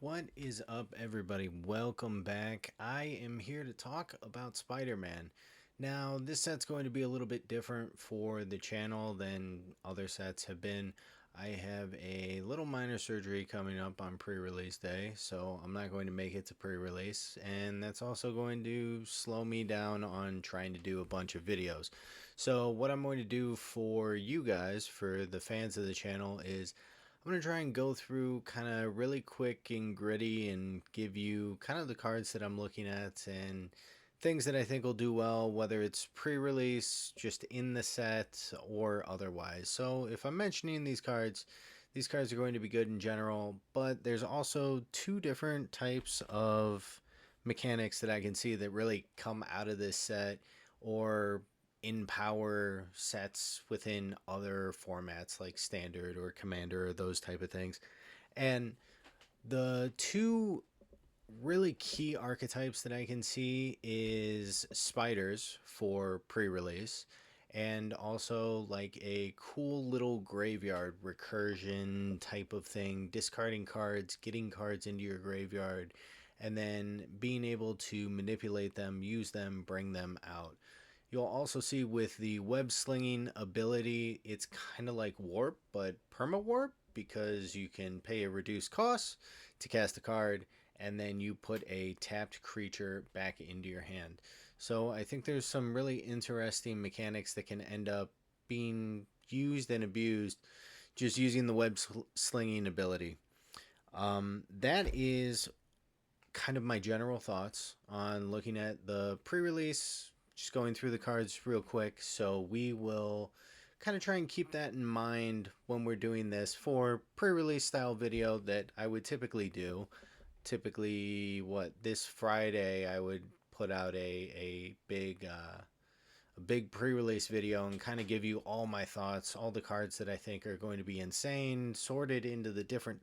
What is up, everybody? Welcome back. I am here to talk about Spider-Man. Now, this set's going to be a little bit different for the channel than other sets have been. I have a little minor surgery coming up on pre-release day, so I'm not going to make it to pre-release, and that's also going to slow me down on trying to do a bunch of videos. So what I'm going to do for you guys, for the fans of the channel, is I'm going to try and go through kind of really quick and gritty and give you kind of the cards that I'm looking at and things that I think will do well, whether it's pre-release, just in the set, or otherwise. So if I'm mentioning these cards are going to be good in general, but there's also two different types of mechanics that I can see that really come out of this set or in power sets within other formats like standard or commander or those type of things. And the two really key archetypes that I can see is spiders for pre-release and also like a cool little graveyard recursion type of thing, discarding cards, getting cards into your graveyard, and then being able to manipulate them, use them, bring them out. You'll also see with the web slinging ability, it's kind of like warp, but perma warp, because you can pay a reduced cost to cast a card, and then you put a tapped creature back into your hand. So I think there's some really interesting mechanics that can end up being used and abused just using the web slinging ability. That is kind of my general thoughts on looking at the pre-release, just going through the cards real quick. So we will kind of try and keep that in mind when we're doing this for pre-release style video that I would typically do. Typically, what, this Friday I would put out a big pre-release video and kind of give you all my thoughts, all the cards that I think are going to be insane, sorted into the different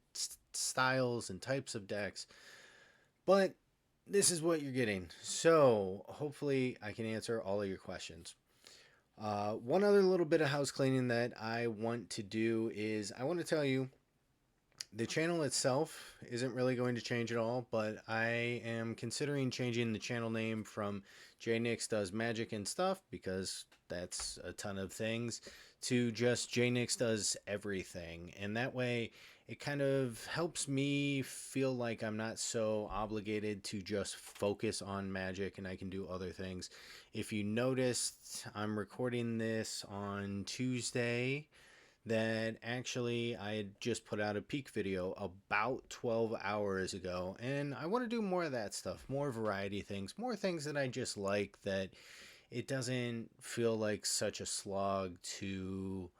styles and types of decks. But this is what you're getting. So hopefully I can answer all of your questions. One other little bit of house cleaning that I want to do is I want to tell you the channel itself isn't really going to change at all, but I am considering changing the channel name from JNics Does Magic and Stuff, because that's a ton of things, to just JNics Does Everything. And that way it kind of helps me feel like I'm not so obligated to just focus on Magic and I can do other things. If you noticed, I'm recording this on Tuesday, that actually I had just put out a peak video about 12 hours ago, and I want to do more of that stuff, more variety things, more things that I just like, that it doesn't feel like such a slog to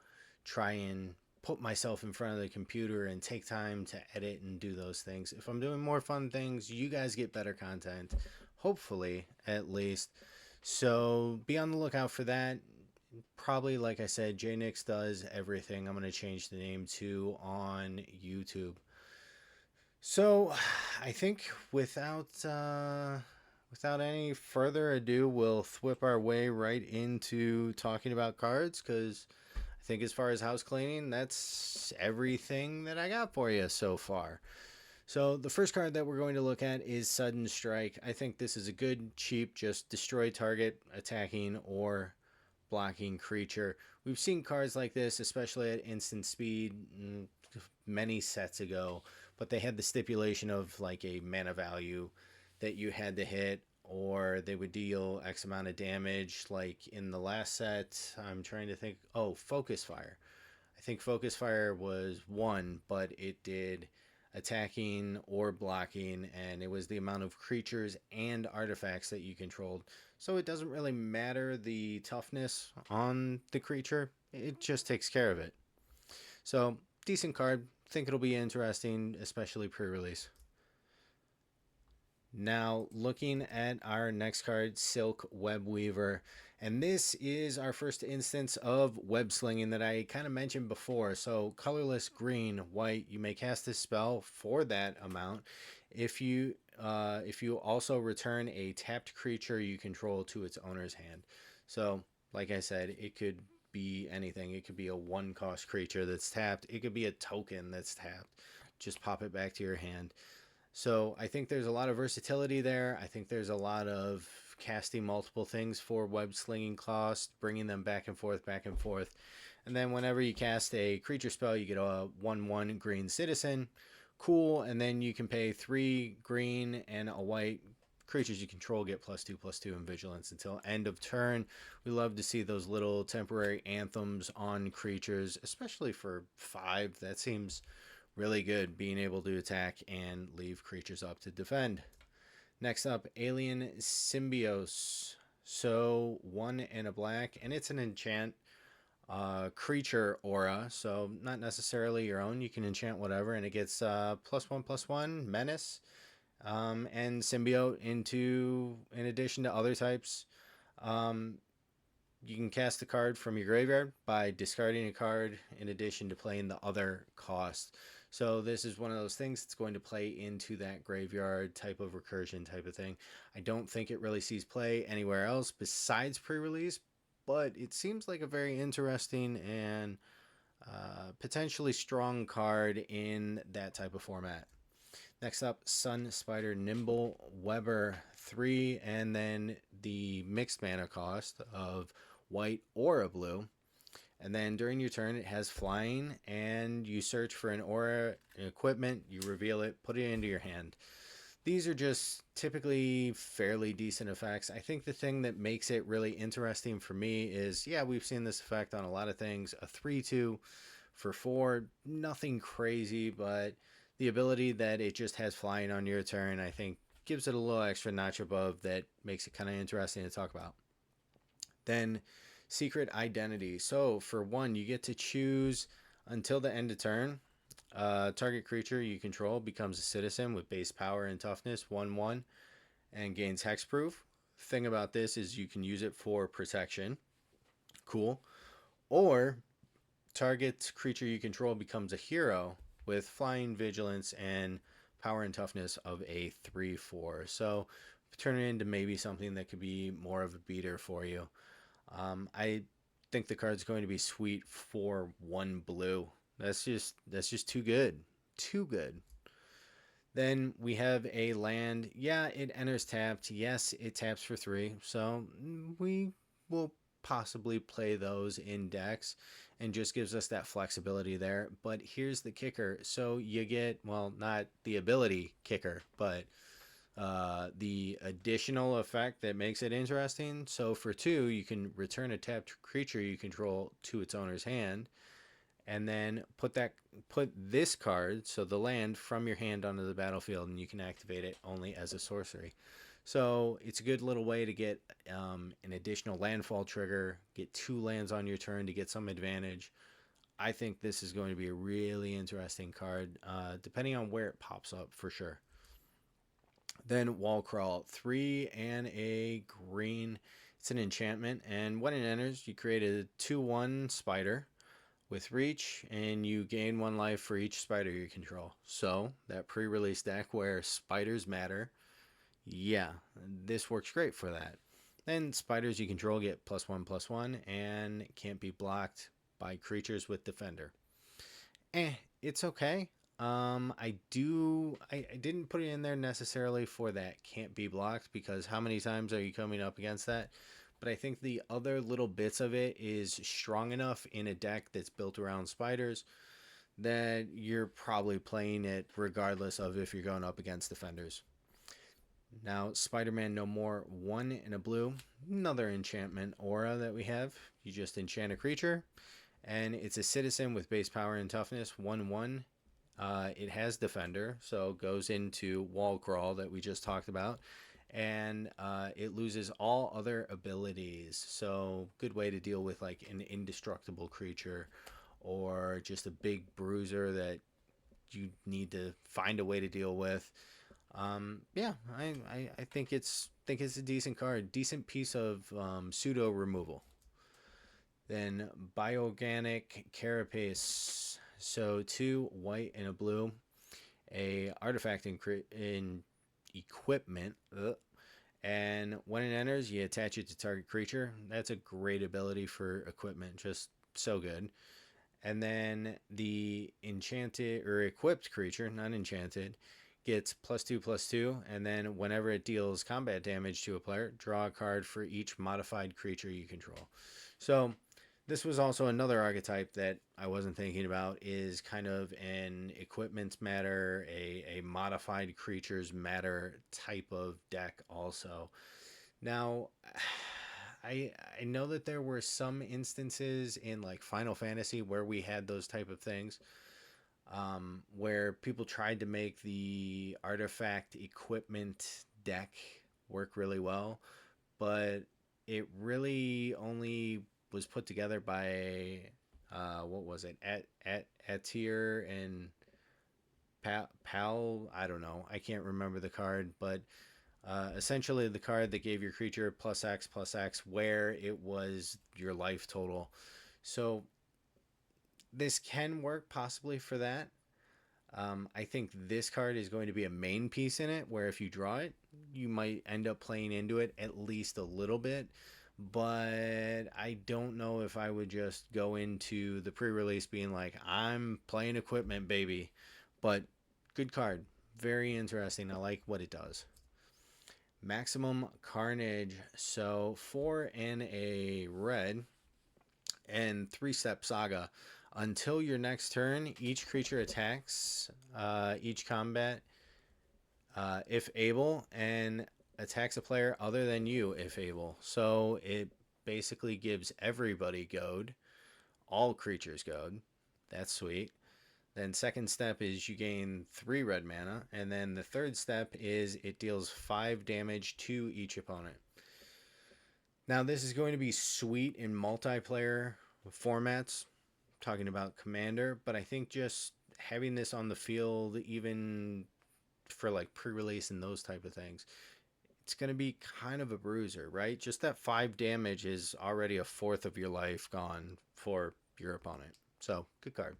try and put myself in front of the computer and take time to edit and do those things. If I'm doing more fun things, you guys get better content, hopefully, at least. So be on the lookout for that. Probably, like I said, JNics Does Everything. I'm going to change the name to on YouTube. So I think without any further ado, we'll whip our way right into talking about cards, because I think as far as house cleaning, that's everything that I got for you so far. So the first card that we're going to look at is Sudden Strike. I think this is a good, cheap, just destroy target attacking or blocking creature. We've seen cards like this, especially at instant speed, many sets ago, but they had the stipulation of like a mana value that you had to hit, or they would deal X amount of damage. Like in the last set, I'm trying to think. Oh, Focus Fire. I think Focus Fire was one, but it did attacking or blocking, and it was the amount of creatures and artifacts that you controlled. So it doesn't really matter the toughness on the creature, it just takes care of it. So, decent card. Think it'll be interesting, especially pre-release. Now, looking at our next card, Silk Web Weaver. And this is our first instance of web slinging that I kind of mentioned before. So, colorless, green, white, you may cast this spell for that amount. If you also return a tapped creature you control to its owner's hand. So, like I said, it could be anything. It could be a one-cost creature that's tapped. It could be a token that's tapped. Just pop it back to your hand. So I think there's a lot of versatility there. I think there's a lot of casting multiple things for web slinging cost, bringing them back and forth, back and forth. And then whenever you cast a creature spell, you get a 1/1 green citizen. Cool. And then you can pay 3 green and a white. Creatures you control get +2/+2 in vigilance until end of turn. We love to see those little temporary anthems on creatures, especially for 5. That seems really good, being able to attack and leave creatures up to defend. Next up, Alien Symbios. So 1 and a black, and it's an enchant creature aura, so not necessarily your own. You can enchant whatever, and it gets +1/+1 menace and symbiote in addition to other types. Um, you can cast a card from your graveyard by discarding a card in addition to playing the other cost. So this is one of those things that's going to play into that graveyard type of recursion type of thing. I don't think it really sees play anywhere else besides pre-release, but it seems like a very interesting and potentially strong card in that type of format. Next up, Sun Spider Nimble Weber 3, and then the mixed mana cost of white or a blue. And then during your turn, it has flying, and you search for an aura equipment, you reveal it, put it into your hand. These are just typically fairly decent effects. I think the thing that makes it really interesting for me is, yeah, we've seen this effect on a lot of things. A 3/2 for 4, nothing crazy, but the ability that it just has flying on your turn, I think, gives it a little extra notch above that makes it kind of interesting to talk about. Then Secret Identity. So for 1, you get to choose until the end of turn. Target creature you control becomes a citizen with base power and toughness 1/1 and gains hexproof. Thing about this is you can use it for protection. Cool. Or target creature you control becomes a hero with flying, vigilance, and power and toughness of a 3/4. So turn it into maybe something that could be more of a beater for you. I think the card's going to be sweet for 1 blue. That's just too good. Too good. Then we have a land. Yeah, it enters tapped. Yes, it taps for 3. So we will possibly play those in decks and just gives us that flexibility there. But here's the kicker. So you get, well, not the ability kicker, but the additional effect that makes it interesting. So for 2, you can return a tapped creature you control to its owner's hand, and then put this card, so the land, from your hand onto the battlefield, and you can activate it only as a sorcery. So it's a good little way to get an additional landfall trigger, get 2 lands on your turn to get some advantage. I think this is going to be a really interesting card, depending on where it pops up for sure. Then Wall Crawl, 3 and a green. It's an enchantment, and when it enters, you create a 2/1 spider with reach, and you gain 1 life for each spider you control. So that pre-release deck where spiders matter, yeah, this works great for that. Then spiders you control get +1/+1 and can't be blocked by creatures with defender. It's okay. I didn't put it in there necessarily for that can't be blocked, because how many times are you coming up against that? But I think the other little bits of it is strong enough in a deck that's built around spiders that you're probably playing it regardless of if you're going up against defenders. Now, Spider-Man No More, 1 and a blue. Another enchantment aura that we have. You just enchant a creature, and it's a citizen with base power and toughness 1/1. It has defender, so goes into Wall Crawl that we just talked about, and it loses all other abilities. So good way to deal with like an indestructible creature or just a big bruiser that you need to find a way to deal with. Yeah, I think it's a decent card, decent piece of pseudo removal. Then Bioorganic Carapace. So 2 white and a blue, a artifact in equipment, and when it enters, you attach it to target creature. That's a great ability for equipment, just so good. And then the enchanted or equipped creature, not enchanted, gets +2/+2, and then whenever it deals combat damage to a player, draw a card for each modified creature you control. So this was also another archetype that I wasn't thinking about, is kind of an equipment's matter, a modified creatures matter type of deck also. Now, I know that there were some instances in like Final Fantasy where we had those type of things, where people tried to make the artifact equipment deck work really well, but it really only was put together by what was it, at Atier and Pal. I don't know. I can't remember the card, but essentially the card that gave your creature +X/+X, where it was your life total. So this can work possibly for that. I think this card is going to be a main piece in it, where if you draw it, you might end up playing into it at least a little bit. But I don't know if I would just go into the pre-release being like, I'm playing equipment, baby. But good card. Very interesting. I like what it does. Maximum Carnage. So 4 and a red and 3-step saga. Until your next turn, each creature attacks each combat if able, and attacks a player other than you if able. So it basically gives everybody goad, all creatures goad. That's sweet. Then second step is you gain 3 red mana, and then the third step is it deals 5 damage to each opponent. Now this is going to be sweet in multiplayer formats, talking about Commander, but I think just having this on the field, even for like pre-release and those type of things, it's going to be kind of a bruiser, right? Just that 5 damage is already a fourth of your life gone for your opponent. So good card.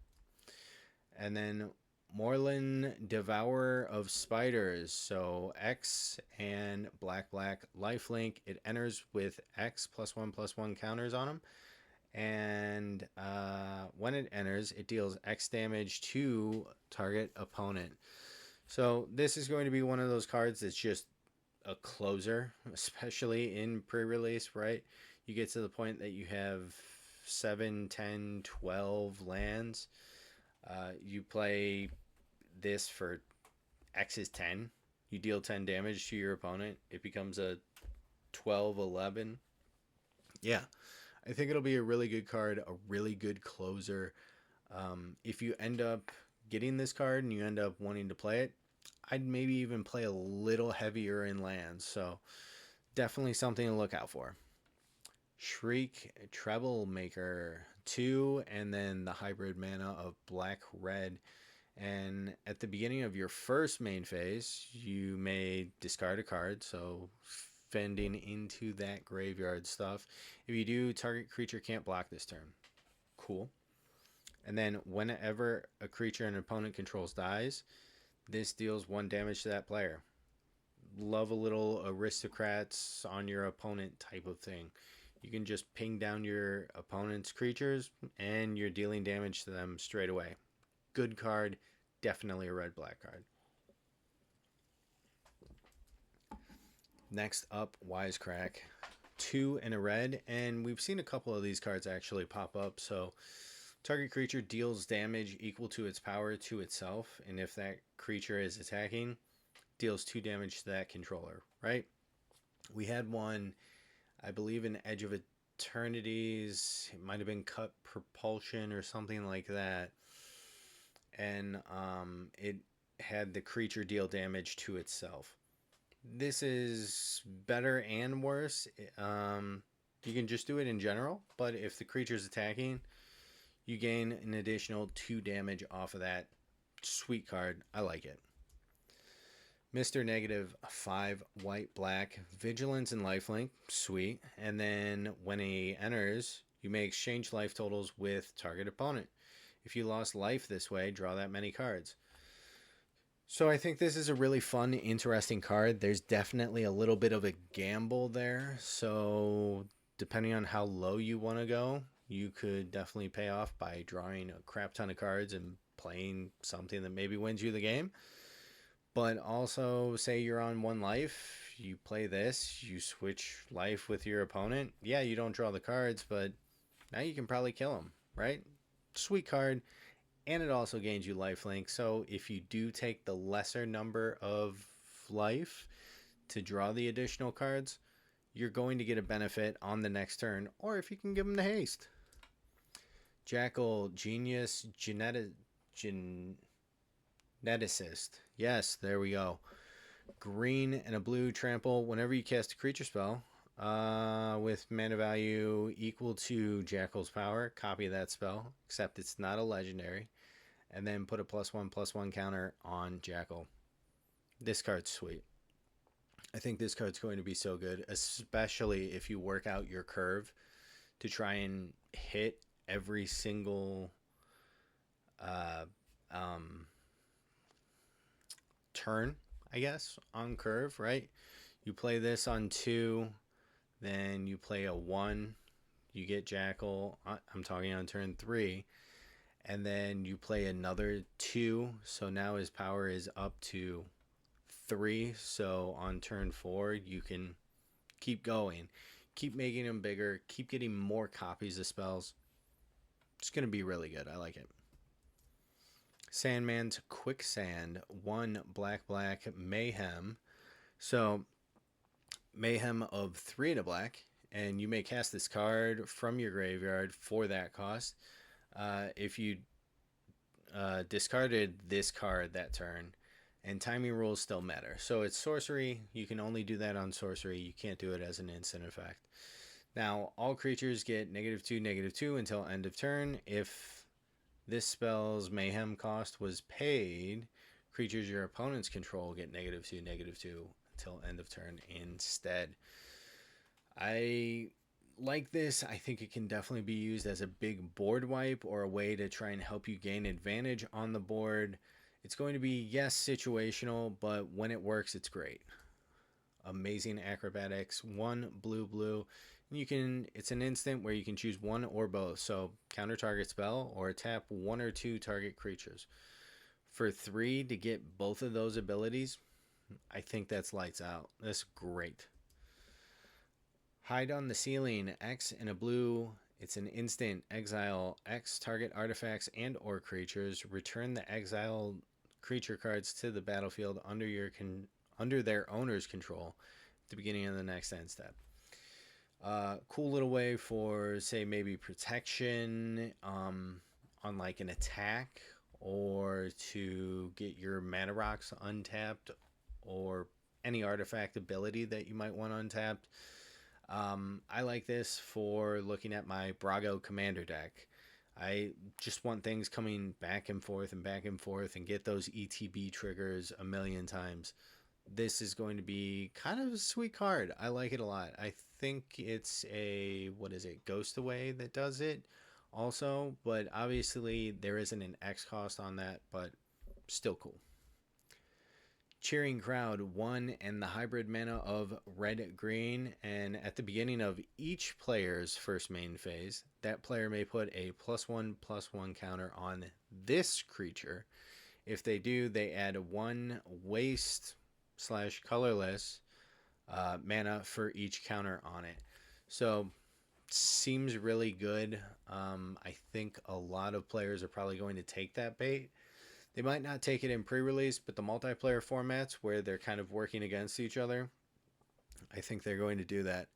And then Morlin, Devourer of Spiders. So X and black lifelink. It enters with X +1/+1 counters on them. And when it enters, it deals X damage to target opponent. So this is going to be one of those cards that's just a closer, especially in pre-release, right? You get to the point that you have 7, 10, 12 lands. You play this for X is 10. You deal 10 damage to your opponent. It becomes a 12/11. Yeah, I think it'll be a really good card, a really good closer. If you end up getting this card and you end up wanting to play it, I'd maybe even play a little heavier in lands. So definitely something to look out for. Shriek, Troublemaker 2, and then the hybrid mana of black red. And at the beginning of your first main phase, you may discard a card, so fending into that graveyard stuff. If you do, target creature can't block this turn. Cool. And then whenever a creature an opponent controls dies, this deals 1 damage to that player. Love a little aristocrats on your opponent type of thing. You can just ping down your opponent's creatures and you're dealing damage to them straight away. Good card. Definitely a red-black card. Next up, Wisecrack. 2 and a red, and we've seen a couple of these cards actually pop up. So target creature deals damage equal to its power to itself, and if that creature is attacking, deals 2 damage to that controller, right? We had one, I believe, in Edge of Eternities. It might have been Cut Propulsion or something like that. And it had the creature deal damage to itself. This is better and worse. You can just do it in general, but if the creature's attacking, you gain an additional 2 damage off of that. Sweet card. I like it. Mr. Negative 5 white black, vigilance and lifelink. Sweet. And then when he enters, you may exchange life totals with target opponent. If you lost life this way, draw that many cards. So I think this is a really fun, interesting card. There's definitely a little bit of a gamble there. So depending on how low you want to go, you could definitely pay off by drawing a crap ton of cards and playing something that maybe wins you the game. But also, say you're on one life, you play this, you switch life with your opponent. Yeah, you don't draw the cards, but now you can probably kill him, right? Sweet card, and it also gains you lifelink. So if you do take the lesser number of life to draw the additional cards, you're going to get a benefit on the next turn, or if you can give them the haste. Jackal, Genius, Geneticist. Yes, there we go. Green and a blue trample. Whenever you cast a creature spell with mana value equal to Jackal's power, copy that spell, except it's not a legendary, and then put a +1/+1 counter on Jackal. This card's sweet. I think this card's going to be so good, especially if you work out your curve to try and hit every single uh, um, turn, I guess, on curve, right? You play this on 2, then you play a 1, you get Jackal. I'm talking on turn 3, and then you play another 2, so now his power is up to 3. So on turn 4, you can keep going, keep making him bigger, keep getting more copies of spells. It's going to be really good. I like it. Sandman's Quicksand, 1 black mayhem. So mayhem of 3 and a black, and you may cast this card from your graveyard for that cost. If you discarded this card that turn, and timing rules still matter. So it's sorcery. You can only do that on sorcery. You can't do it as an instant effect. Now, all creatures get -2/-2 until end of turn. If this spell's mayhem cost was paid, creatures your opponents control get -2/-2 until end of turn instead. I like this. I think it can definitely be used as a big board wipe or a way to try and help you gain advantage on the board. It's going to be, yes, situational, but when it works, it's great. Amazing acrobatics, 1 blue. It's an instant where you can choose one or both. So counter target spell or tap 1 or 2 target creatures. For 3 to get both of those abilities, I think that's lights out. That's great. Hide on the Ceiling, X and a blue. It's an instant. Exile X target artifacts and or creatures. Return the exiled creature cards to the battlefield under their owner's control at the beginning of the next end step. Cool little way for, say, maybe protection on like an attack, or to get your mana rocks untapped, or any artifact ability that you might want untapped. I like this for looking at my Brago Commander deck. I just want things coming back and forth and get those ETB triggers a million times. This is going to be kind of a sweet card. I like it a lot. I think it's Ghost Away that does it also, but obviously there isn't an X cost on that, but still cool. Cheering Crowd, 1 and the hybrid mana of red-green, and at the beginning of each player's first main phase, that player may put a +1/+1 counter on this creature. If they do, they add 1 waste/colorless mana for each counter on it. So seems really good. I think a lot of players are probably going to take that bait. They might not take it in pre-release, but the multiplayer formats where they're kind of working against each other, I think they're going to do that.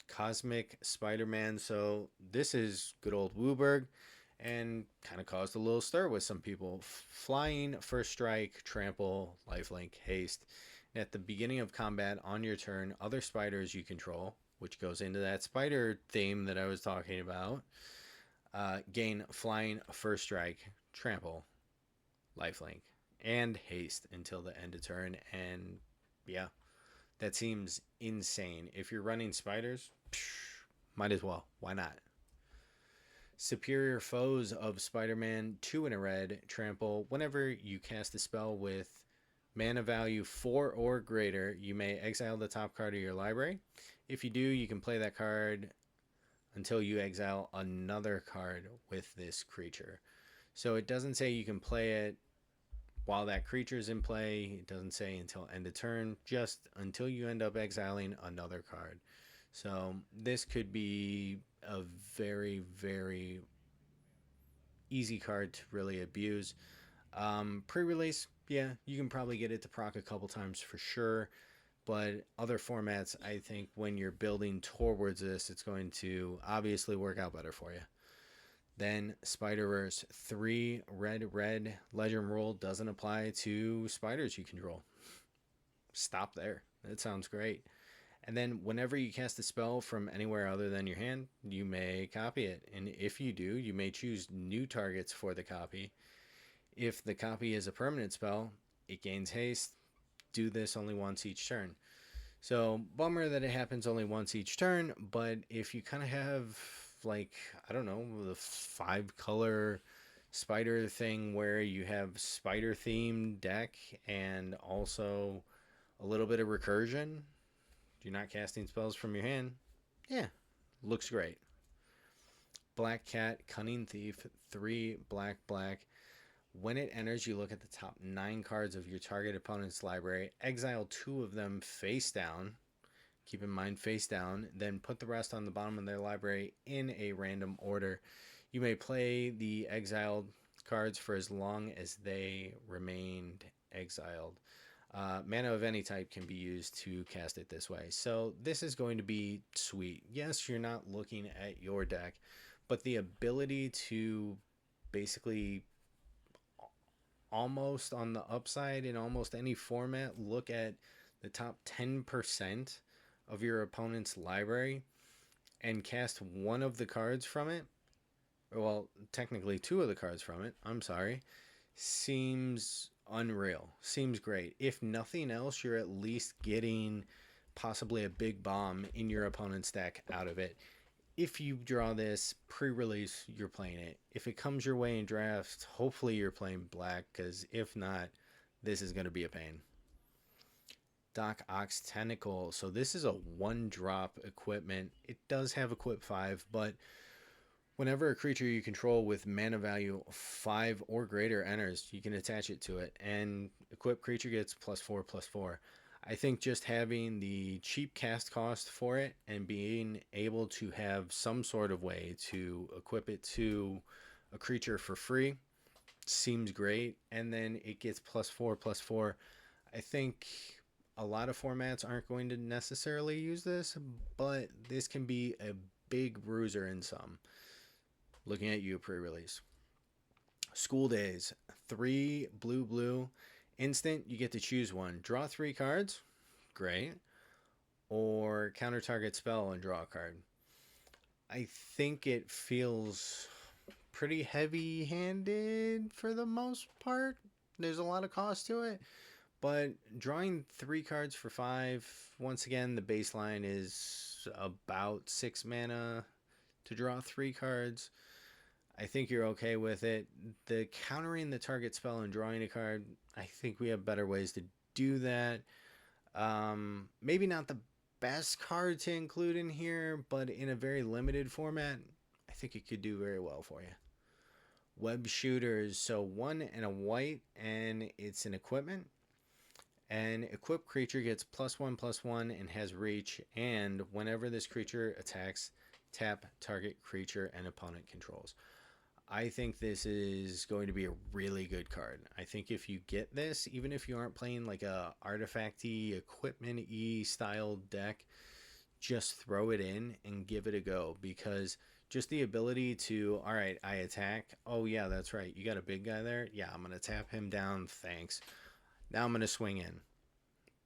Cosmic Spiderman. So this is good old Wooburg, and kind of caused a little stir with some people. Flying, first strike, trample, lifelink, haste. And at the beginning of combat on your turn, other spiders you control, which goes into that spider theme that I was talking about, gain flying, first strike, trample, lifelink, and haste until the end of turn. And yeah, that seems insane. If you're running spiders, might as well. Why not? Superior Foes of Spider-Man, 2 in a red, trample. Whenever you cast a spell with mana value 4 or greater, you may exile the top card of your library. If you do, you can play that card until you exile another card with this creature. So it doesn't say you can play it while that creature is in play. It doesn't say until end of turn, just until you end up exiling another card. So this could be a very, very easy card to really abuse. Pre-release, yeah, you can probably get it to proc a couple times for sure. But other formats, I think when you're building towards this, it's going to obviously work out better for you. Then Spider-Verse 3 red legend rule doesn't apply to spiders you control. Stop there. That sounds great. And then whenever you cast a spell from anywhere other than your hand, you may copy it. And if you do, you may choose new targets for the copy. If the copy is a permanent spell, it gains haste. Do this only once each turn. So, bummer that it happens only once each turn, but if you kind of have, like, I don't know, the 5-color spider thing where you have spider themed deck and also a little bit of recursion, you're not casting spells from your hand, yeah, looks great. Black Cat, Cunning Thief, 3 black. When it enters, you look at the top 9 cards of your target opponent's library, exile 2 of them face down. Keep in mind face down, then put the rest on the bottom of their library in a random order. You may play the exiled cards for as long as they remained exiled. Mana of any type can be used to cast it this way. So this is going to be sweet. Yes, you're not looking at your deck, but the ability to basically almost on the upside in almost any format look at the top 10% of your opponent's library and cast one of the cards from it, well, technically 2 of the cards from it, I'm sorry, seems unreal. Seems great. If nothing else, you're at least getting possibly a big bomb in your opponent's deck out of it. If you draw this pre-release, you're playing it. If it comes your way in drafts, hopefully you're playing black, because if not, this is going to be a pain. Doc Ox Tentacle. So this is a 1-drop equipment. It does have equip 5, but whenever a creature you control with mana value 5 or greater enters, you can attach it to it, and equip creature gets +4/+4. I think just having the cheap cast cost for it and being able to have some sort of way to equip it to a creature for free seems great. And then it gets +4/+4. I think a lot of formats aren't going to necessarily use this, but this can be a big bruiser in some. Looking at you, pre-release. School Days, 3 blue. Instant, you get to choose one. Draw 3 cards. Great. Or counter target spell and draw a card. I think it feels pretty heavy-handed for the most part. There's a lot of cost to it. But drawing 3 cards for 5, once again, the baseline is about 6 mana to draw 3 cards. I think you're okay with it. The countering the target spell and drawing a card, I think we have better ways to do that. Maybe not the best card to include in here, but in a very limited format, I think it could do very well for you. Web Shooters, so 1 and a white, and it's an equipment. An equipped creature gets +1/+1 and has reach, and whenever this creature attacks, tap target creature and opponent controls. I think this is going to be a really good card. I think if you get this, even if you aren't playing like a artifacty, equipment-y style deck, just throw it in and give it a go, because just the ability to, all right, I attack. Oh yeah, that's right. You got a big guy there. Yeah, I'm going to tap him down. Thanks. Now I'm going to swing in.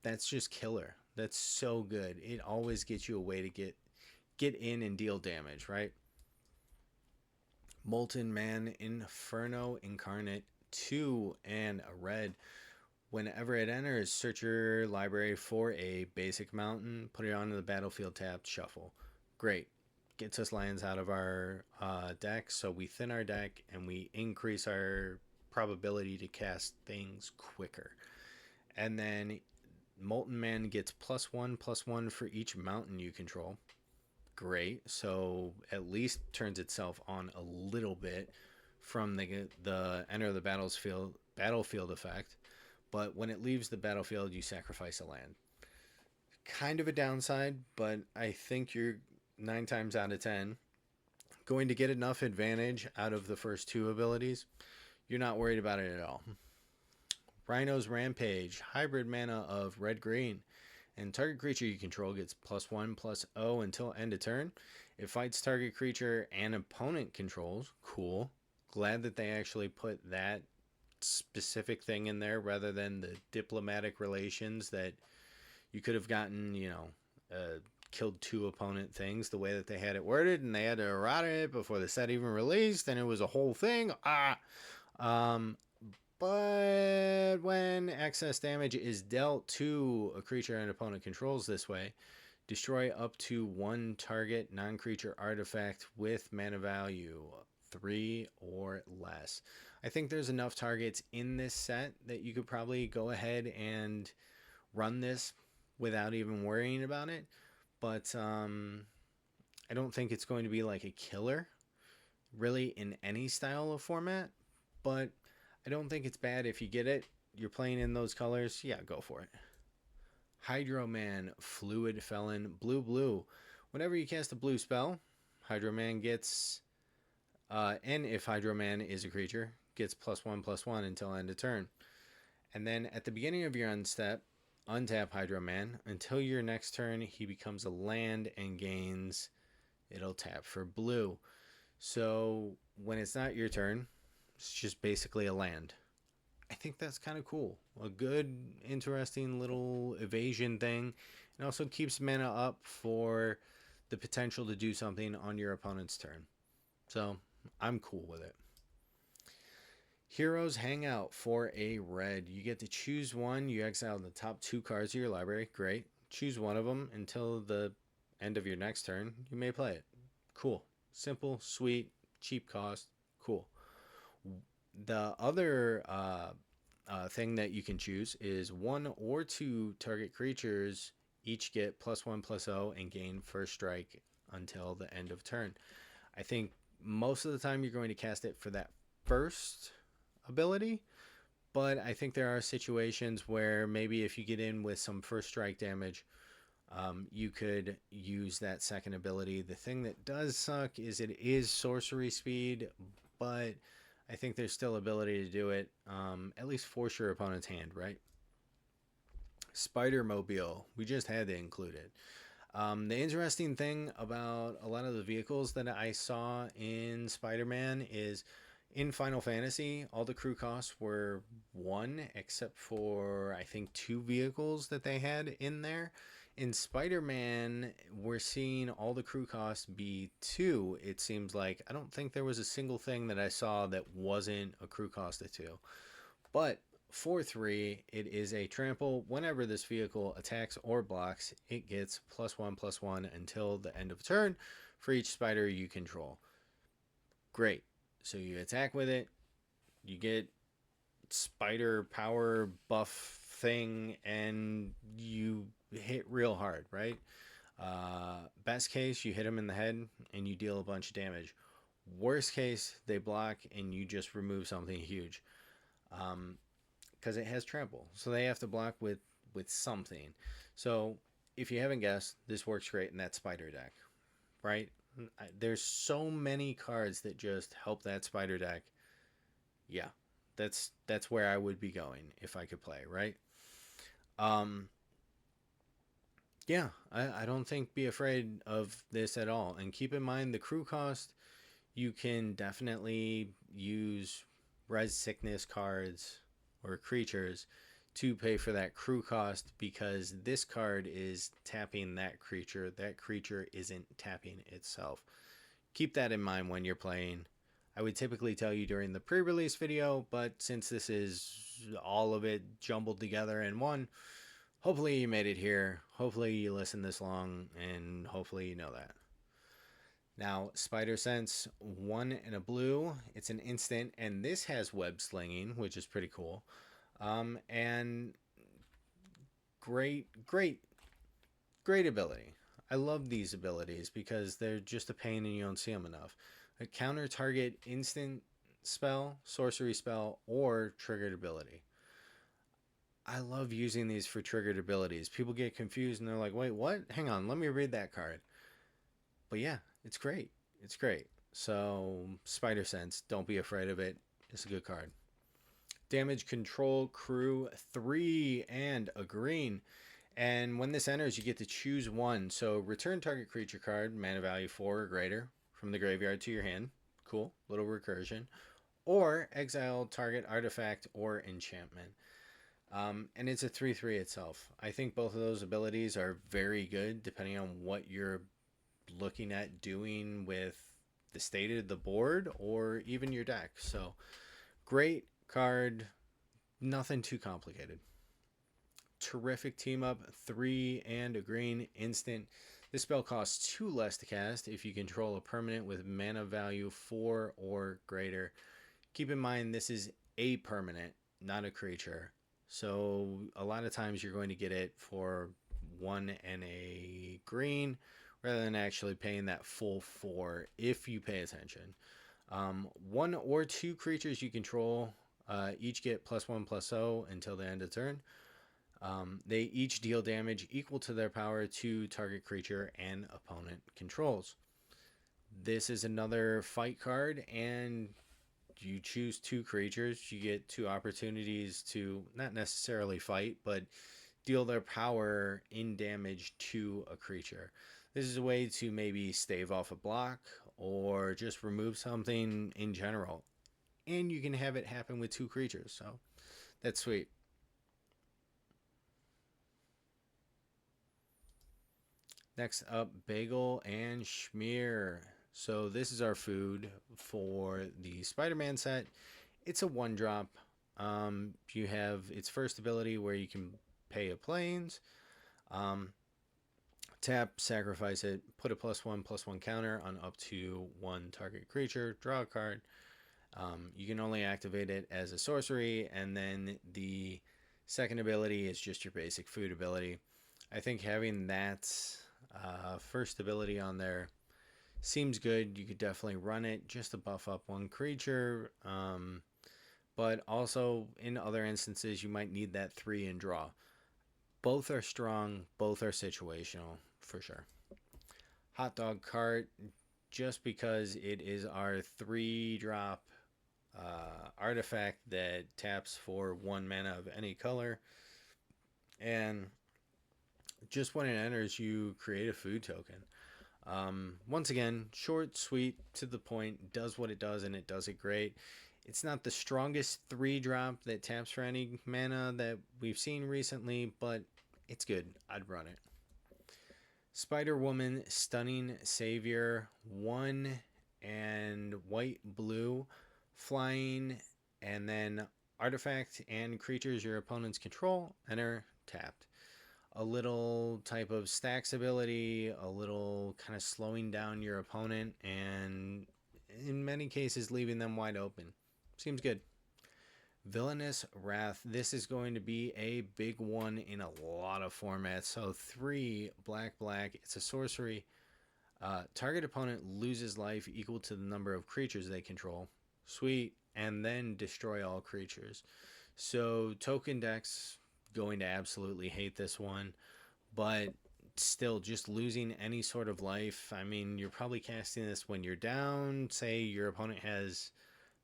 That's just killer. That's so good. It always gets you a way to get in and deal damage, right? Molten Man Inferno Incarnate, 2 and a red. Whenever it enters, search your library for a basic mountain, put it onto the battlefield tapped, shuffle. Great. Gets us lands out of our deck, so we thin our deck and we increase our probability to cast things quicker. And then Molten Man gets +1/+1 for each mountain you control. Great. So at least turns itself on a little bit from the enter the battlefield battlefield effect, but when it leaves the battlefield, you sacrifice a land. Kind of a downside, but I think you're 9 times out of 10 going to get enough advantage out of the first two abilities. You're not worried about it at all. Rhino's Rampage, hybrid mana of red green, and target creature you control gets +1/+0 until end of turn. It fights target creature and opponent controls. Cool. Glad that they actually put that specific thing in there rather than the diplomatic relations that you could have gotten, killed two opponent things the way that they had it worded, and they had to errata it before the set even released, and it was a whole thing. But when excess damage is dealt to a creature an opponent controls this way, destroy up to one target non-creature artifact with mana value 3 or less. I think there's enough targets in this set that you could probably go ahead and run this without even worrying about it. But I don't think it's going to be like a killer, really, in any style of format. But I don't think it's bad if you get it. You're playing in those colors. Yeah, go for it. Hydro-Man, Fluid Felon, blue. Whenever you cast a blue spell, Hydro-Man gets, and if Hydro-Man is a creature, gets +1/+1 until end of turn. And then at the beginning of your unstep, untap Hydro-Man. Until your next turn, he becomes a land and gains, it'll tap for blue. So when it's not your turn, it's just basically a land. I think that's kind of cool. A good, interesting little evasion thing. It also keeps mana up for the potential to do something on your opponent's turn. So I'm cool with it. Heroes Hangout for a red. You get to choose one. You exile the top 2 cards of your library. Great. Choose one of them until the end of your next turn. You may play it. Cool. Simple, sweet, cheap cost. Cool. The other thing that you can choose is 1 or 2 target creatures each get +1/+0 and gain first strike until the end of turn. I think most of the time you're going to cast it for that first ability, but I think there are situations where maybe if you get in with some first strike damage, you could use that second ability. The thing that does suck is it is sorcery speed, but I think there's still ability to do it, at least force your opponent's hand, right? Spider-Mobile, we just had to include it. The interesting thing about a lot of the vehicles that I saw in Spider-Man is in Final Fantasy, all the crew costs were 1, except for, I think, 2 vehicles that they had in there. In Spider-Man, we're seeing all the crew costs be 2, it seems like. I don't think there was a single thing that I saw that wasn't a crew cost of 2. But for 3, it is a trample. Whenever this vehicle attacks or blocks, it gets +1/+1 until the end of turn for each spider you control. Great. So you attack with it, you get spider power buff thing, and you hit real hard, right? Best case, you hit them in the head and you deal a bunch of damage. Worst case, they block and you just remove something huge. Because it has trample, so they have to block with something. So if you haven't guessed, this works great in that spider deck, right? There's so many cards that just help that spider deck. Yeah, that's where I would be going if I could play, right? Yeah, I don't think be afraid of this at all. And keep in mind the crew cost, you can definitely use res sickness cards or creatures to pay for that crew cost, because this card is tapping that creature. That creature isn't tapping itself. Keep that in mind when you're playing. I would typically tell you during the pre-release video, but since this is all of it jumbled together in one, hopefully you made it here. Hopefully you listened this long, and hopefully you know that. Now, Spider Sense, 1 and a blue. It's an instant, and this has web slinging, which is pretty cool. And great ability. I love these abilities because they're just a pain and you don't see them enough. A counter target instant spell, sorcery spell, or triggered ability. I love using these for triggered abilities. People get confused and they're like, wait, what? Hang on, let me read that card. But yeah, it's great. It's great. So, Spider Sense, don't be afraid of it. It's a good card. Damage Control Crew 3 and a green. And when this enters, you get to choose one. So, return target creature card, mana value 4 or greater, from the graveyard to your hand. Cool, little recursion. Or exile target artifact or enchantment. And it's a 3/3 itself. I think both of those abilities are very good depending on what you're looking at doing with the state of the board or even your deck. So, great card, nothing too complicated. Terrific team up, 3 and a green instant. This spell costs 2 less to cast if you control a permanent with mana value 4 or greater. Keep in mind, this is a permanent, not a creature. So a lot of times you're going to get it for 1 and a green rather than actually paying that full 4 if you pay attention. 1 or 2 creatures you control each get +1/+0 until the end of turn. They each deal damage equal to their power to target creature and opponent controls. This is another fight card, and you choose 2 creatures. You get 2 opportunities to not necessarily fight, but deal their power in damage to a creature. This is a way to maybe stave off a block or just remove something in general. And you can have it happen with 2 creatures, so that's sweet. Next up, bagel and schmear. So this is our food for the Spider-Man set. It's a 1-drop. You have its first ability where you can pay a plains. Tap, sacrifice it, put a +1/+1 counter on up to 1 target creature, draw a card. You can only activate it as a sorcery, and then the second ability is just your basic food ability. I think having that first ability on there seems good. You could definitely run it just to buff up 1 creature, but also in other instances you might need that 3 and draw. Both are strong, both are situational for sure. Hot Dog Cart, just because it is our 3-drop artifact that taps for 1 mana of any color, and just when it enters, you create a food token. Once again, short, sweet, to the point, does what it does, and it does it great. It's not the strongest 3-drop that taps for any mana that we've seen recently, but it's good. I'd run it. Spider-Woman, Stunning Savior, 1 and white, blue, flying, and then artifact and creatures your opponents control enter tapped. A little type of stacks ability, a little kind of slowing down your opponent, and in many cases leaving them wide open. Seems good. Villainous Wrath. This is going to be a big one in a lot of formats. So 3 black, black. It's a sorcery. Target opponent loses life equal to the number of creatures they control. Sweet. And then destroy all creatures. So token decks going to absolutely hate this one, but still, just losing any sort of life. I mean, you're probably casting this when you're down. Say your opponent has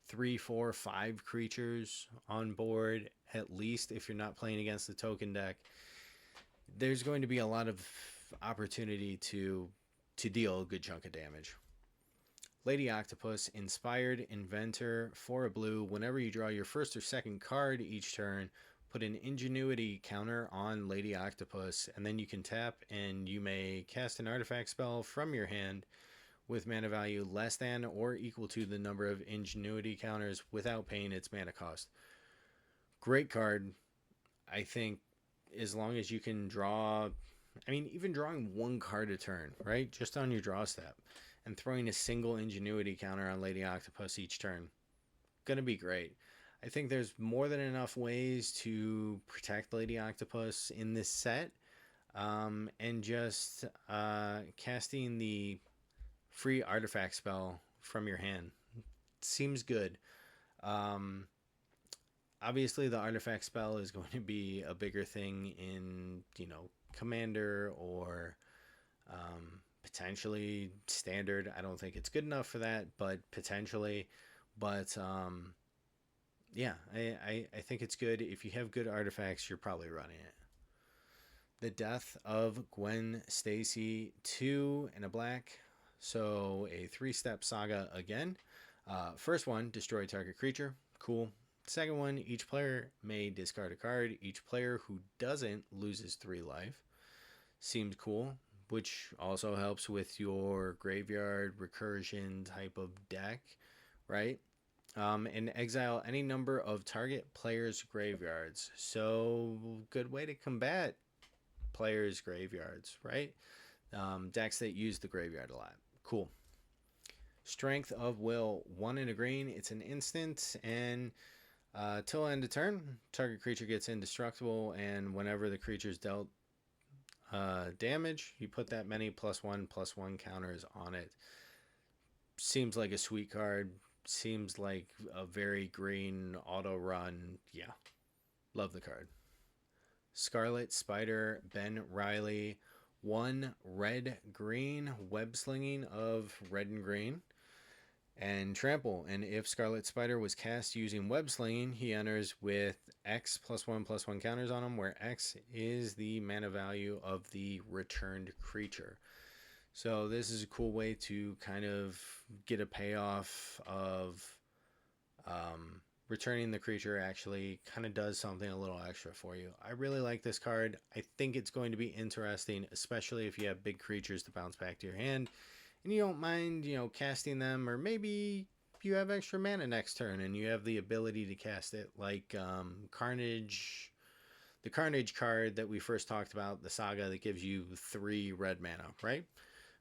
3, 4, 5 creatures on board, at least if you're not playing against the token deck. There's going to be a lot of opportunity to deal a good chunk of damage. Lady Octopus, Inspired Inventor, for a blue. Whenever you draw your first or second card each turn, put an Ingenuity counter on Lady Octopus, and then you can tap and you may cast an artifact spell from your hand with mana value less than or equal to the number of Ingenuity counters without paying its mana cost. Great card. I think as long as you can draw, I mean, even drawing 1 card a turn, right? Just on your draw step, and throwing a single Ingenuity counter on Lady Octopus each turn. Gonna be great. I think there's more than enough ways to protect Lady Octopus in this set, and just casting the free artifact spell from your hand seems good. Um, Obviously, the artifact spell is going to be a bigger thing in, Commander or potentially Standard. I don't think it's good enough for that, but potentially. But yeah, I think it's good. If you have good artifacts, you're probably running it. The Death of Gwen Stacy, 2 and a black. So a 3-step saga again. First one, destroy target creature. Cool. Second one, each player may discard a card. Each player who doesn't loses 3 life. Seems cool, which also helps with your graveyard recursion type of deck, right? And exile any number of target players' graveyards. So, good way to combat players' graveyards, right? Decks that use the graveyard a lot. Cool. Strength of Will, 1 in a green. It's an instant, and till end of turn, target creature gets indestructible, and whenever the creature's dealt damage, you put that many +1/+1 counters on it. Seems like a sweet card. Seems like a very green auto run. Yeah, love the card. Scarlet Spider, Ben Riley, 1 red green, web slinging of red and green, and trample. And if Scarlet Spider was cast using web slinging, he enters with X +1/+1 counters on him, where X is the mana value of the returned creature. So this is a cool way to kind of get a payoff of returning the creature actually kind of does something a little extra for you. I really like this card. I think it's going to be interesting, especially if you have big creatures to bounce back to your hand and you don't mind, casting them, or maybe you have extra mana next turn and you have the ability to cast it, like Carnage, the Carnage card that we first talked about, the saga that gives you 3 red mana, right?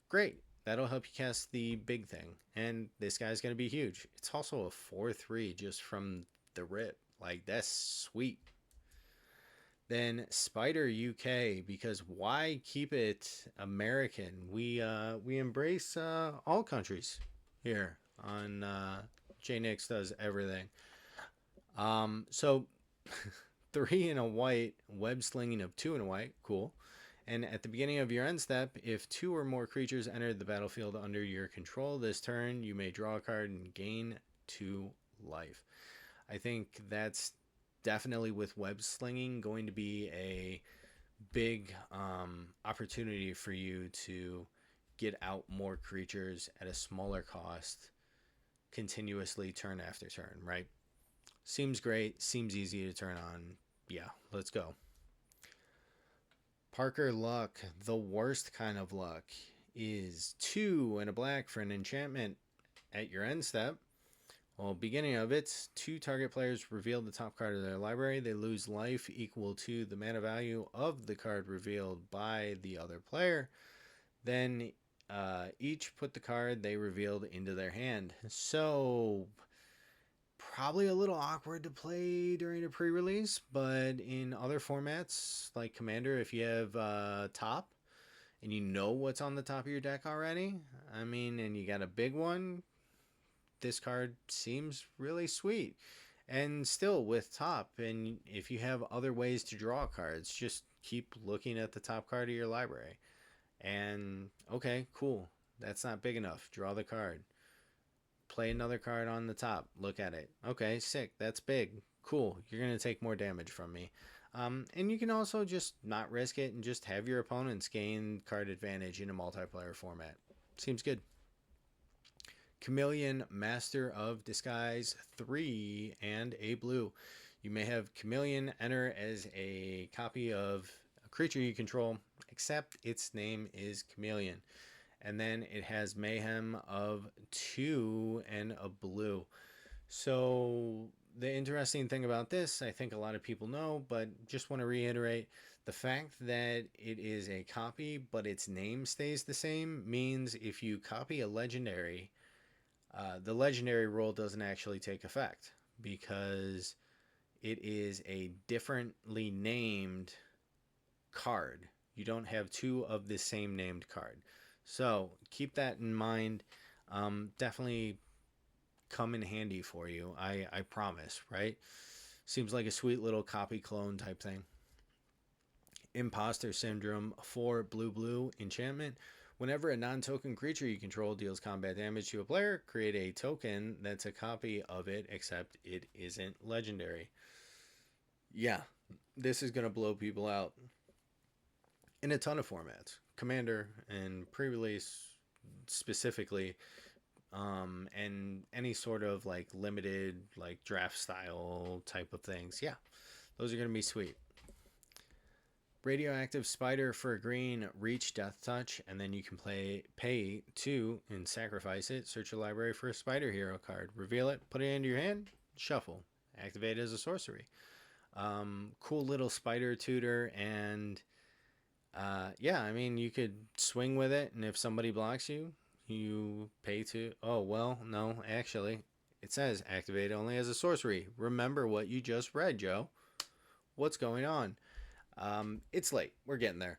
Great. That'll help you cast the big thing. And this guy's going to be huge. It's also a 4/3 just from the rip. Like, that's sweet. Then Spider UK, because why keep it American? We embrace all countries here on JNics does everything. So 3 in a white, web slinging of 2 in a white, cool. And at the beginning of your end step, if 2 or more creatures enter the battlefield under your control this turn, you may draw a card and gain 2 life. I think that's definitely, with web slinging, going to be a big opportunity for you to get out more creatures at a smaller cost continuously turn after turn, right? Seems great, seems easy to turn on. Yeah, let's go. Parker Luck, the worst kind of luck, is 2 and a black for an enchantment at your end step. Well, beginning of it, 2 target players reveal the top card of their library. They lose life equal to the mana value of the card revealed by the other player. Then each put the card they revealed into their hand. So, probably a little awkward to play during a pre-release, but in other formats like Commander, if you have top and you know what's on the top of your deck already, I mean, and you got a big one, this card seems really sweet. And still with top, and if you have other ways to draw cards, just keep looking at the top card of your library. And okay, cool. That's not big enough. Draw the card. Play another card on the top. Look at it. Okay, sick. That's big. Cool. You're going to take more damage from me. And you can also just not risk it and just have your opponents gain card advantage in a multiplayer format. Seems good. Chameleon, Master of Disguise, 3 and a blue. You may have Chameleon enter as a copy of a creature you control, except its name is Chameleon. And then it has Mayhem of 2 and a blue. So the interesting thing about this, I think a lot of people know, but just want to reiterate, the fact that it is a copy but its name stays the same means if you copy a legendary, the legendary rule doesn't actually take effect because it is a differently named card. You don't have 2 of the same named card. So keep that in mind. Definitely come in handy for you. I promise, right? Seems like a sweet little copy clone type thing. Imposter Syndrome for blue enchantment. Whenever a non-token creature you control deals combat damage to a player, create a token that's a copy of it, except it isn't legendary. Yeah, this is going to blow people out in a ton of formats. Commander and pre-release specifically, and any sort of like limited, like draft style type of things. Yeah, those are going to be sweet. Radioactive Spider for a green, reach Death Touch, and then you can pay 2 and sacrifice it. Search your library for a Spider Hero card. Reveal it, put it into your hand, shuffle. Activate it as a sorcery. Cool little spider tutor, and yeah, I mean, you could swing with it, and if somebody blocks you, you pay 2. Oh, well, no, actually, it says activate only as a sorcery. Remember what you just read, Joe. What's going on? It's late. We're getting there.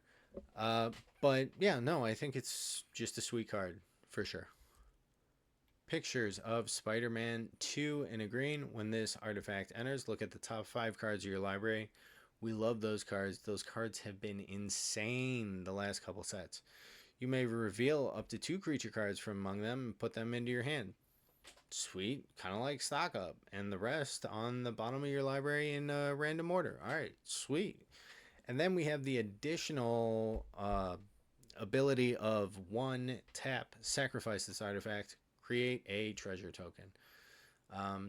But yeah, no, I think it's just a sweet card for sure. Pictures of Spider-Man 2 in a green. When this artifact enters, look at the top 5 cards of your library. We love those cards. Those cards have been insane the last couple sets. You may reveal up to 2 creature cards from among them and put them into your hand. Sweet, kind of like stock up, and the rest on the bottom of your library in random order. All right, sweet. And then we have the additional ability of 1 tap, sacrifice this artifact, create a treasure token.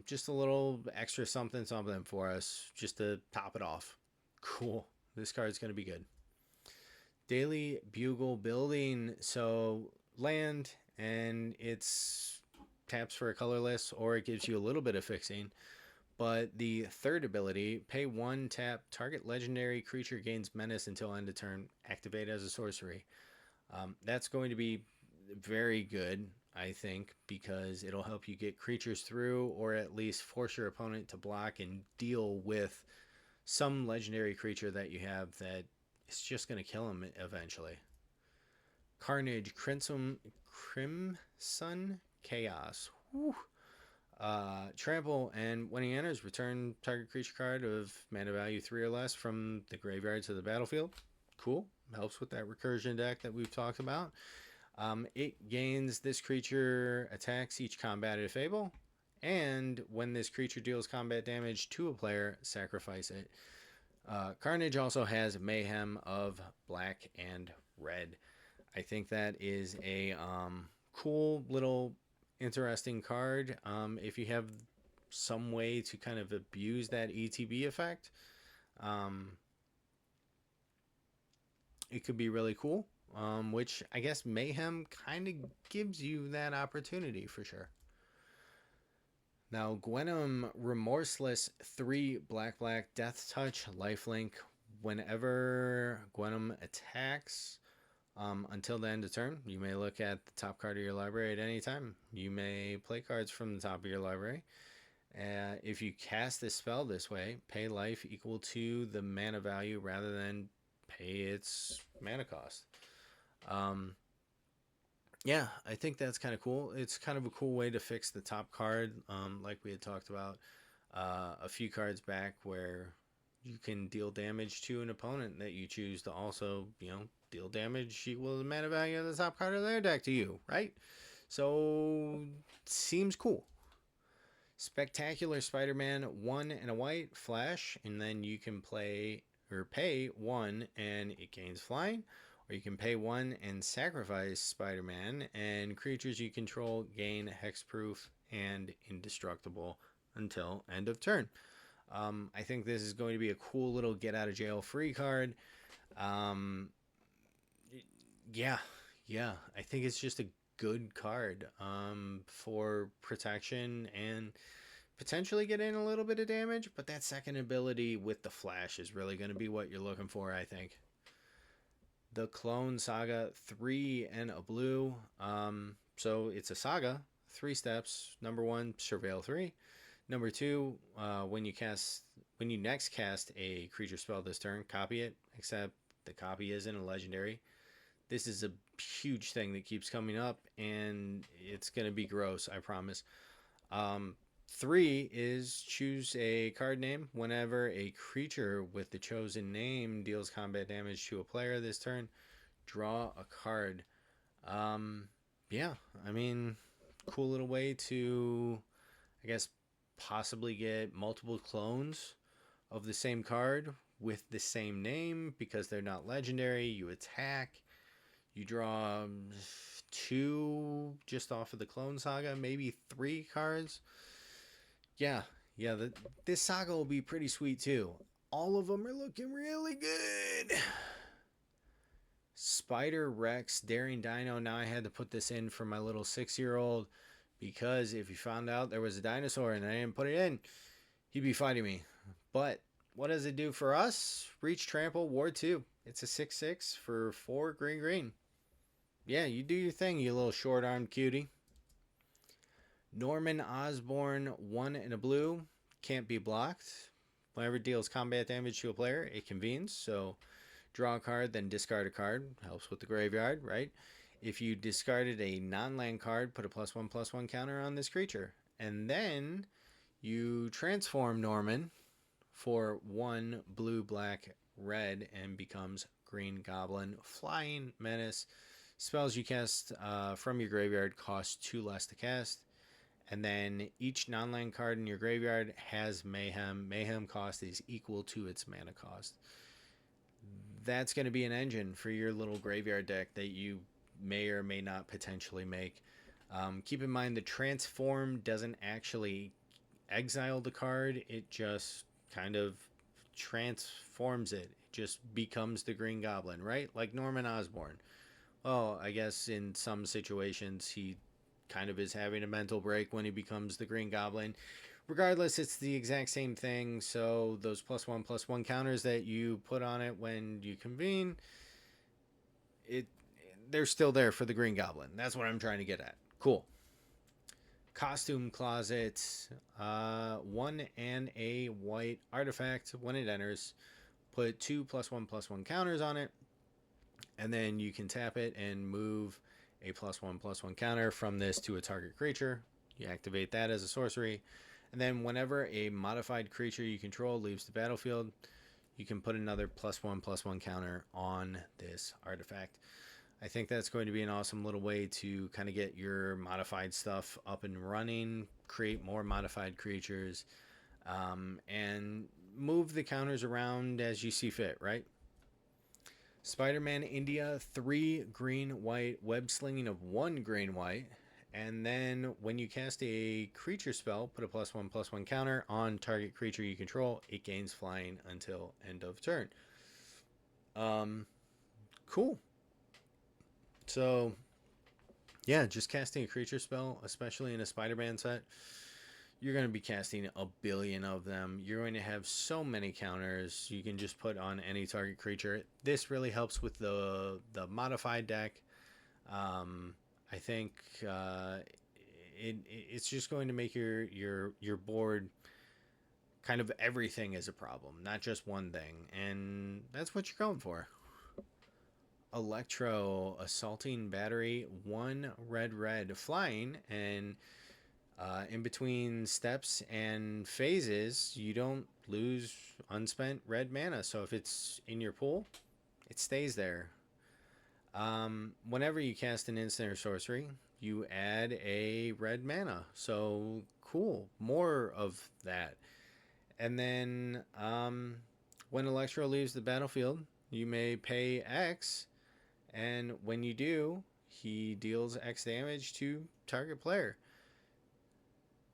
Just a little extra something for us, just to top it off. Cool. This card's going to be good. Daily Bugle Building. So land, and it's taps for a colorless, or it gives you a little bit of fixing. But the third ability, pay 1 tap, target legendary creature gains menace until end of turn, activate as a sorcery. That's going to be very good, I think, because it'll help you get creatures through, or at least force your opponent to block and deal with some legendary creature that you have that is just going to kill him eventually. Carnage, Crimson Chaos. Whew. Trample, and when he enters, return target creature card of mana value 3 or less from the graveyard to the battlefield. Cool. Helps with that recursion deck that we've talked about. It gains this creature attacks each combated fable, and when this creature deals combat damage to a player, sacrifice it. Carnage also has Mayhem of black and red. I think that is a cool little interesting card. If you have some way to kind of abuse that ETB effect, it could be really cool. Which I guess Mayhem kind of gives you that opportunity for sure. Now, Gwenum Remorseless 3 black Death Touch lifelink. Whenever Gwenum attacks, until the end of turn, you may look at the top card of your library at any time. You may play cards from the top of your library. If you cast this spell this way, pay life equal to the mana value rather than pay its mana cost. Yeah, I think that's kind of cool. It's kind of a cool way to fix the top card, like we had talked about a few cards back, where you can deal damage to an opponent that you choose to also, deal damage equal to the mana value of the top card of their deck to you, right? So, seems cool. Spectacular Spider-Man 1 and a white, flash, and then you can play or pay 1 and it gains flying. Or you can pay 1 and sacrifice Spider-Man, and creatures you control gain hexproof and indestructible until end of turn. I think this is going to be a cool little get out of jail free card. Yeah, I think it's just a good card for protection and potentially get in a little bit of damage, but that second ability with the flash is really going to be what you're looking for, I think. The Clone Saga 3 and a blue. So it's a saga, 3 steps. Number 1, surveil 3. Number 2, when you next cast a creature spell this turn, copy it, except the copy isn't a legendary. This is a huge thing that keeps coming up, and it's going to be gross, I promise. Um, 3 is choose a card name. Whenever a creature with the chosen name deals combat damage to a player this turn, draw a card. Um, yeah, I mean, cool little way to, I guess, possibly get multiple clones of the same card with the same name because they're not legendary. You attack, you draw 2 just off of the clone saga, maybe 3 cards. Yeah, yeah, this saga will be pretty sweet too. All of them are looking really good. Spider Rex Daring Dino. Now I had to put this in for my little 6-year-old because if he found out there was a dinosaur and I didn't put it in, he'd be fighting me. But what does it do for us? Reach, Trample, Ward 2. It's a 6/6 for 4 green green. Yeah, you do your thing, you little short armed cutie. Norman Osborn, 1 and a blue. Can't be blocked. Whenever it deals combat damage to a player, it convenes. So draw a card, then discard a card. Helps with the graveyard, right? If you discarded a non-land card, put a +1/+1 counter on this creature. And then you transform Norman for 1 blue, black, red, and becomes Green Goblin. Flying Menace. Spells you cast from your graveyard cost 2 less to cast. And then each non-land card in your graveyard has Mayhem. Mayhem cost is equal to its mana cost. That's going to be an engine for your little graveyard deck that you may or may not potentially make. Keep in mind the transform doesn't actually exile the card. It just kind of transforms it. It just becomes the Green Goblin, right? Like Norman Osborn. Well, I guess in some situations he kind of is having a mental break when he becomes the Green Goblin. Regardless, it's the exact same thing. So those +1/+1 counters that you put on it when you convene, it they're still there for the Green Goblin. That's what I'm trying to get at. Cool. Costume Closet, 1 and a white artifact. When it enters, put 2 +1/+1 counters on it, and then you can tap it and move a +1/+1 counter from this to a target creature. You activate that as a sorcery, and then whenever a modified creature you control leaves the battlefield, you can put another +1/+1 counter on this artifact. I think that's going to be an awesome little way to kind of get your modified stuff up and running, create more modified creatures, and move the counters around as you see fit, right? Spider-Man India, 3 green white, web slinging of 1 green white. And then when you cast a creature spell, put a +1/+1 counter on target creature you control. It gains flying until end of turn. Cool. So, yeah, just casting a creature spell, especially in a Spider-Man set, you're going to be casting a billion of them. You're going to have so many counters you can just put on any target creature. This really helps with the modified deck. I think it's just going to make your board kind of everything is a problem, not just one thing, and that's what you're going for. Electro Assaulting Battery, 1 red flying, and in between steps and phases, you don't lose unspent red mana. So if it's in your pool, it stays there. Whenever you cast an instant or sorcery, you add a red mana. So cool, more of that. And then when Electro leaves the battlefield, you may pay X, and when you do, he deals X damage to target player.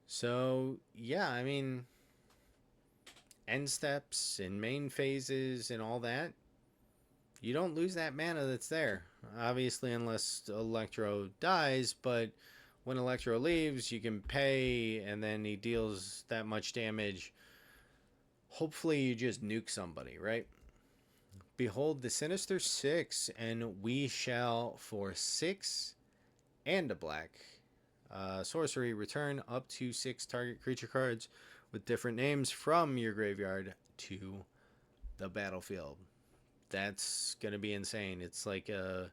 So yeah, I mean, end steps and main phases and all that, you don't lose that mana that's there. Obviously, unless Electro dies, but when Electro leaves, you can pay, and then he deals that much damage. Hopefully, you just nuke somebody, right? Behold the Sinister Six, and we shall, for 6 and a black, sorcery, return up to 6 target creature cards with different names from your graveyard to the battlefield. That's going to be insane. It's like a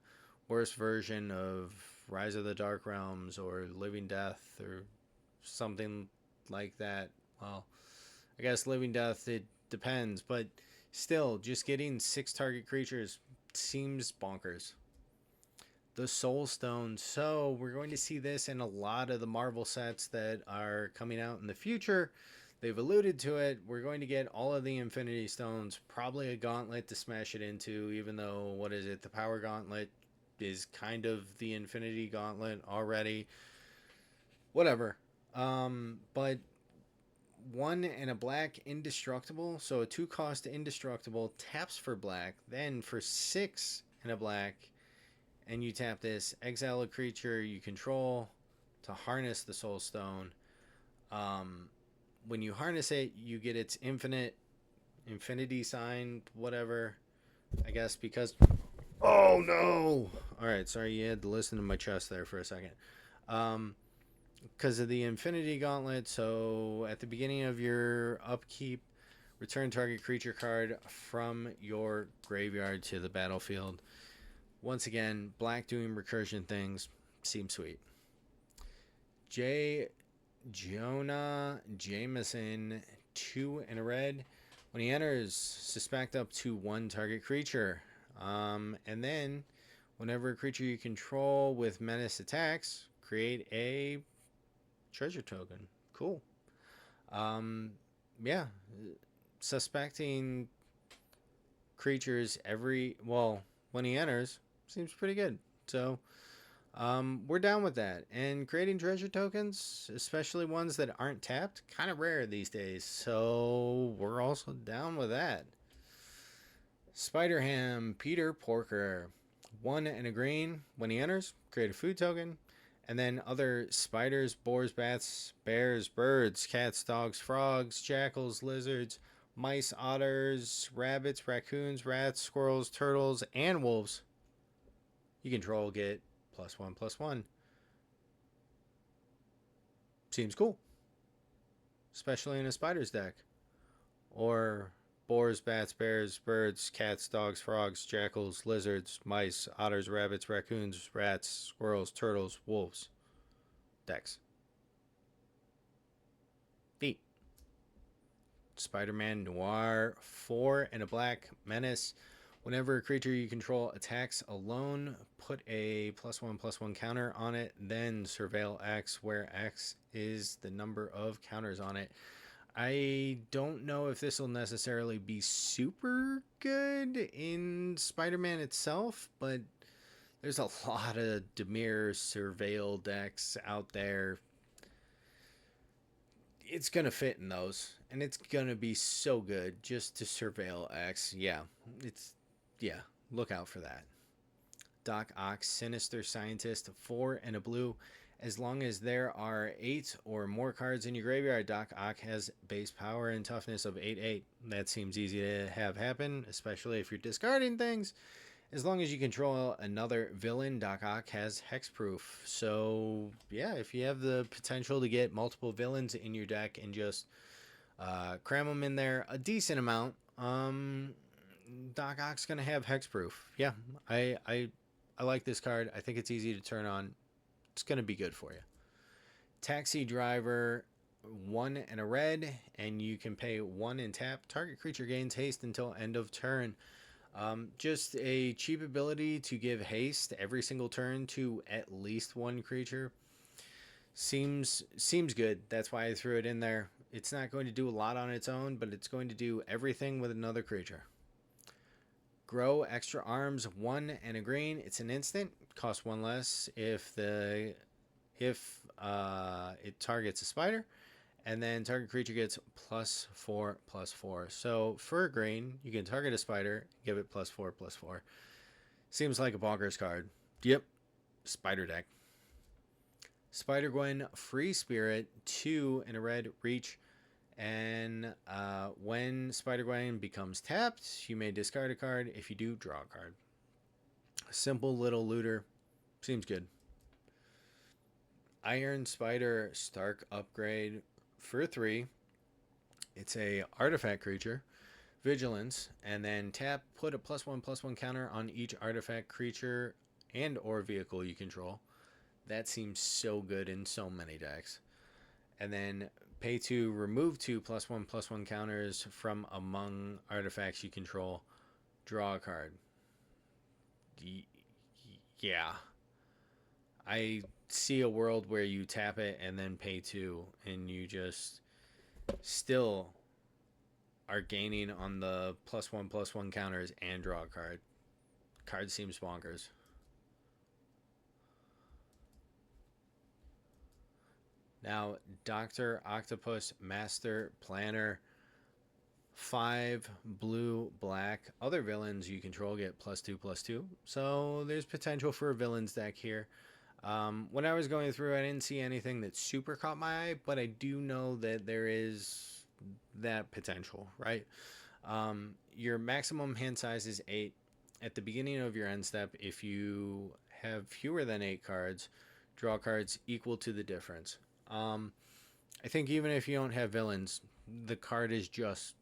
worse version of Rise of the Dark Realms or Living Death or something like that. Well, I guess Living Death, it depends, but still, just getting 6 target creatures seems bonkers. The Soul Stone. So, we're going to see this in a lot of the Marvel sets that are coming out in the future. They've alluded to it. We're going to get all of the Infinity Stones, probably a gauntlet to smash it into, even though, what is it? The Power Gauntlet is kind of the Infinity Gauntlet already. Whatever. But 1 and a black indestructible. So a 2-cost indestructible taps for black. Then for 6 and a black, and you tap this, exile a creature you control to harness the Soul Stone. When you harness it, you get its infinity sign, whatever. I guess because. Oh no! Alright, sorry, you had to listen to my chest there for a second. Because of the Infinity Gauntlet, so at the beginning of your upkeep, return target creature card from your graveyard to the battlefield. Once again, black doing recursion things seems sweet. Jonah Jameson, 2 and a red. When he enters, suspect up to 1 target creature. And then, whenever a creature you control with menace attacks, create a treasure token. Cool. Yeah. Suspecting creatures when he enters, seems pretty good. So, we're down with that. And creating treasure tokens, especially ones that aren't tapped, kind of rare these days. So, we're also down with that. Spiderham Peter Porker, 1 and a green. When he enters, create a food token. And then other spiders, boars, bats, bears, birds, cats, dogs, frogs, jackals, lizards, mice, otters, rabbits, raccoons, rats, squirrels, turtles, and wolves you control get +1/+1. Seems cool. Especially in a spiders deck. Or boars, bats, bears, birds, cats, dogs, frogs, jackals, lizards, mice, otters, rabbits, raccoons, rats, squirrels, turtles, wolves. Decks. Feet. Spider-Man Noir, 4 and a black menace. Whenever a creature you control attacks alone, put a +1/+1 counter on it, then surveil X, where X is the number of counters on it. I don't know if this will necessarily be super good in Spider-Man itself, but there's a lot of Demir surveil decks out there. It's going to fit in those, and it's going to be so good just to surveil X. Yeah, look out for that. Doc Ock, Sinister Scientist, 4 and a blue. As long as there are 8 or more cards in your graveyard, Doc Ock has base power and toughness of 8/8. That seems easy to have happen, especially if you're discarding things. As long as you control another villain, Doc Ock has hexproof. So, yeah, if you have the potential to get multiple villains in your deck and just cram them in there a decent amount, Doc Ock's going to have hexproof. Yeah, I like this card. I think it's easy to turn on. It's going to be good for you. Taxi Driver, 1 and a red, and you can pay 1 and tap. Target creature gains haste until end of turn. Just a cheap ability to give haste every single turn to at least 1 creature. Seems good. That's why I threw it in there. It's not going to do a lot on its own, but it's going to do everything with another creature. Grow Extra Arms, 1 and a green. It's an instant. Costs 1 less if it targets a spider. And then target creature gets +4/+4. So for a green, you can target a spider, give it +4/+4. Seems like a bonkers card. Yep. Spider deck. Spider-Gwen, Free Spirit, 2 and a red, reach. And when Spider-Gwen becomes tapped, you may discard a card. If you do, draw a card. Simple little looter. Seems good. Iron Spider Stark upgrade for 3. It's a artifact creature. Vigilance. And then tap, put a +1/+1 counter on each artifact creature and or vehicle you control. That seems so good in so many decks. And then pay 2, remove 2 +1/+1 counters from among artifacts you control. Draw a card. Yeah. I see a world where you tap it and then pay 2, and you just still are gaining on the +1/+1 counters and draw a card. Card seems bonkers. Now, Dr. Octopus Master Planner. 5 blue, black. Other villains you control get +2/+2. So there's potential for a villains deck here. When I was going through, I didn't see anything that super caught my eye, but I do know that there is that potential, right? Your maximum hand size is 8. At the beginning of your end step, if you have fewer than 8 cards, draw cards equal to the difference. I think even if you don't have villains, the card is just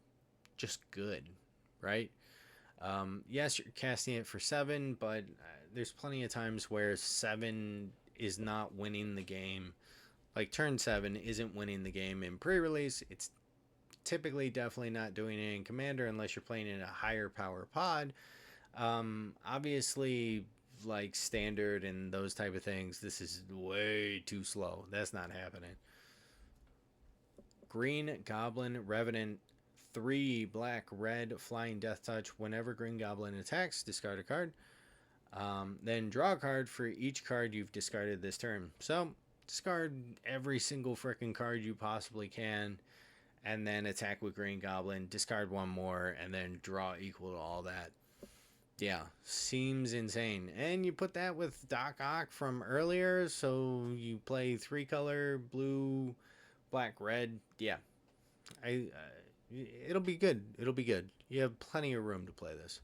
good, right? Yes, you're casting it for 7, but there's plenty of times where 7 is not winning the game. Like turn 7 isn't winning the game in pre-release. It's typically definitely not doing it in Commander unless you're playing in a higher power pod. Obviously, like Standard and those type of things, this is way too slow. That's not happening. Green Goblin Revenant. 3 black, red, flying death touch. Whenever Green Goblin attacks, discard a card. Then draw a card for each card you've discarded this turn. So discard every single freaking card you possibly can, and then attack with Green Goblin. Discard one more, and then draw equal to all that. Yeah, seems insane. And you put that with Doc Ock from earlier, so you play 3 color, blue, black, red. Yeah, it'll be good. It'll be good. You have plenty of room to play this.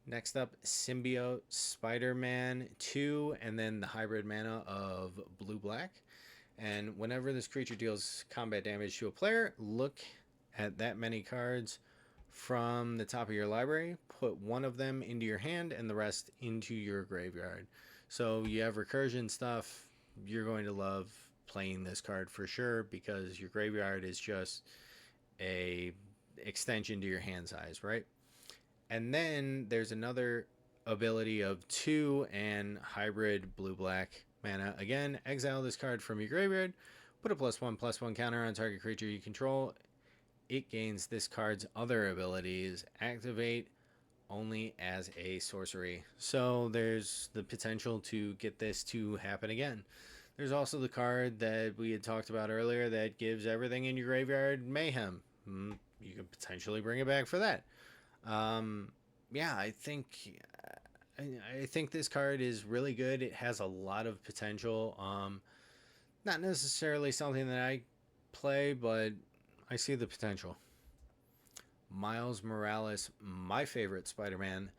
Next up, Symbiote Spider-Man 2, and then the hybrid mana of blue-black. And whenever this creature deals combat damage to a player, look at that many cards from the top of your library. Put one of them into your hand and the rest into your graveyard. So you have recursion stuff. You're going to love playing this card for sure because your graveyard is just a extension to your hand size, right? And then there's another ability of 2 and hybrid blue-black mana. Again, exile this card from your graveyard, put a +1/+1 counter on target creature you control. It gains this card's other abilities. Activate only as a sorcery. So there's the potential to get this to happen again. There's also the card that we had talked about earlier that gives everything in your graveyard mayhem. You could potentially bring it back for that. Yeah, I think this card is really good. It has a lot of potential. Not necessarily something that I play, but I see the potential. Miles Morales, my favorite Spider-Man.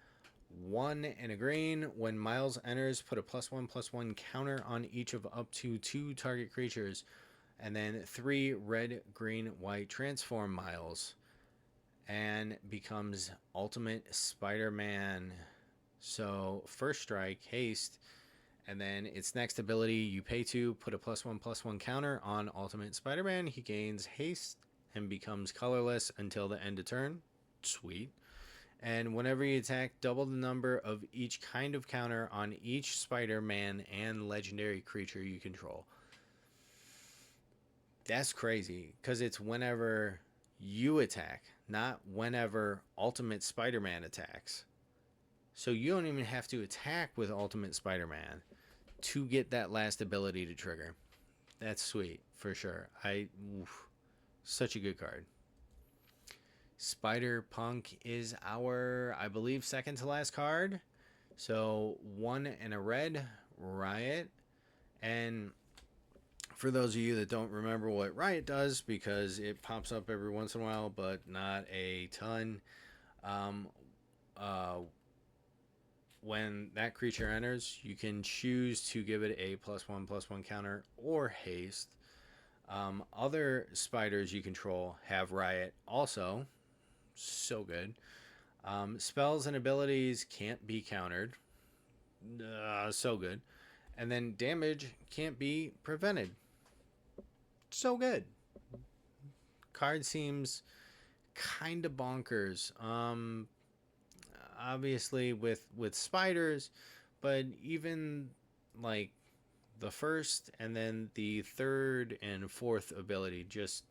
1 and a green. When Miles enters, put a +1/+1 counter on each of up to 2 target creatures. And then 3 red, green, white transform Miles. And becomes Ultimate Spider-Man. So first strike, haste. And then its next ability, you pay 2, put a +1/+1 counter on Ultimate Spider-Man. He gains haste and becomes colorless until the end of turn. Sweet. And whenever you attack, double the number of each kind of counter on each Spider-Man and legendary creature you control. That's crazy, because it's whenever you attack, not whenever Ultimate Spider-Man attacks. So you don't even have to attack with Ultimate Spider-Man to get that last ability to trigger. That's sweet, for sure. Such a good card. Spider-Punk is our, I believe, second to last card. So 1 and a red, Riot. And for those of you that don't remember what Riot does, because it pops up every once in a while, but not a ton, when that creature enters, you can choose to give it a +1/+1 counter or haste. Other spiders you control have Riot also. So good. Spells and abilities can't be countered. So good. And then damage can't be prevented. so good. Card seems kind of bonkers. Obviously with spiders, but even like the first and then the third and fourth ability just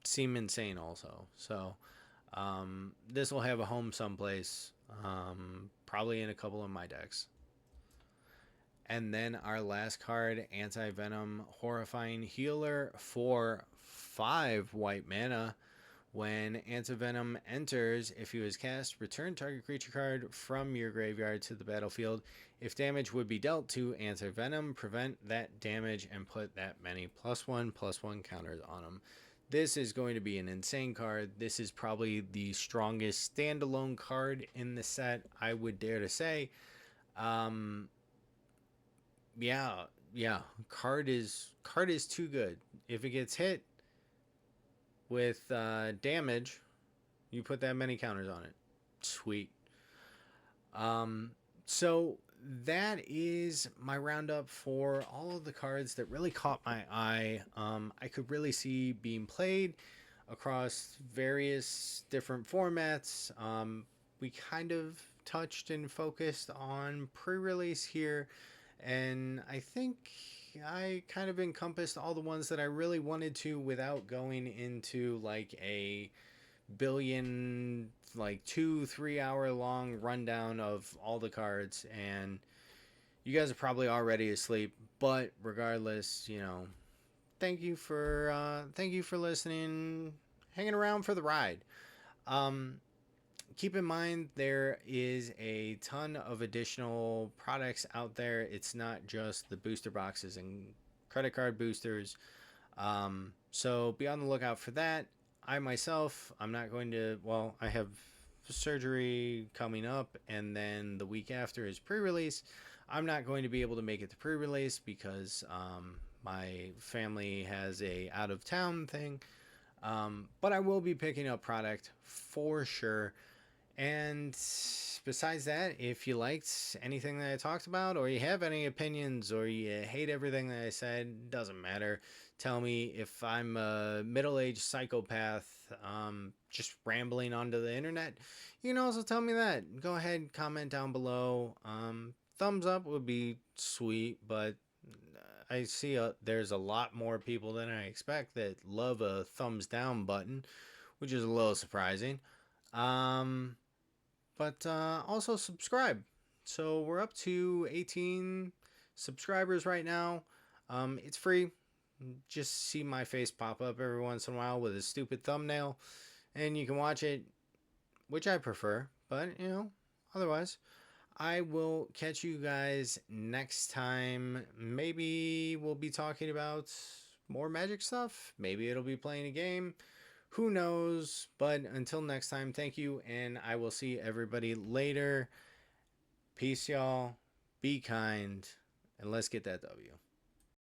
seem insane also. So this will have a home someplace, probably in a couple of my decks. And then our last card, Anti Venom Horrifying Healer for 5 white mana. When Antivenom enters, if he was cast, return target creature card from your graveyard to the battlefield. If damage would be dealt to Antivenom, prevent that damage and put that many +1/+1 counters on him. This is going to be an insane card. This is probably the strongest standalone card in the set, I would dare to say. Yeah, card is too good. If it gets hit with damage, you put that many counters on it. Sweet. So that is my roundup for all of the cards that really caught my eye. I could really see being played across various different formats. We kind of touched and focused on pre-release here, and I think I kind of encompassed all the ones that I really wanted to without going into like a billion, like 2-3 hour long rundown of all the cards. And you guys are probably already asleep, but regardless, thank you for listening, hanging around for the ride. Keep in mind there is a ton of additional products out there. It's not just the booster boxes and credit card boosters. So be on the lookout for that. I myself, I'm not going to, well, I have surgery coming up, and then the week after is pre-release. I'm not going to be able to make it to pre-release because my family has a out of town thing. But I will be picking up product for sure. And besides that, if you liked anything that I talked about, or you have any opinions, or you hate everything that I said, doesn't matter. Tell me. If I'm a middle-aged psychopath just rambling onto the internet, you can also tell me that. Go ahead, comment down below. Thumbs up would be sweet, but I see there's a lot more people than I expect that love a thumbs down button, which is a little surprising. But also subscribe. So we're up to 18 subscribers right now. It's free. Just see my face pop up every once in a while with a stupid thumbnail, and you can watch it, which I prefer. But otherwise, I will catch you guys next time. Maybe we'll be talking about more Magic stuff. Maybe it'll be playing a game. Who knows? But until next time, thank you, and I will see everybody later. Peace, y'all. Be kind, and let's get that W.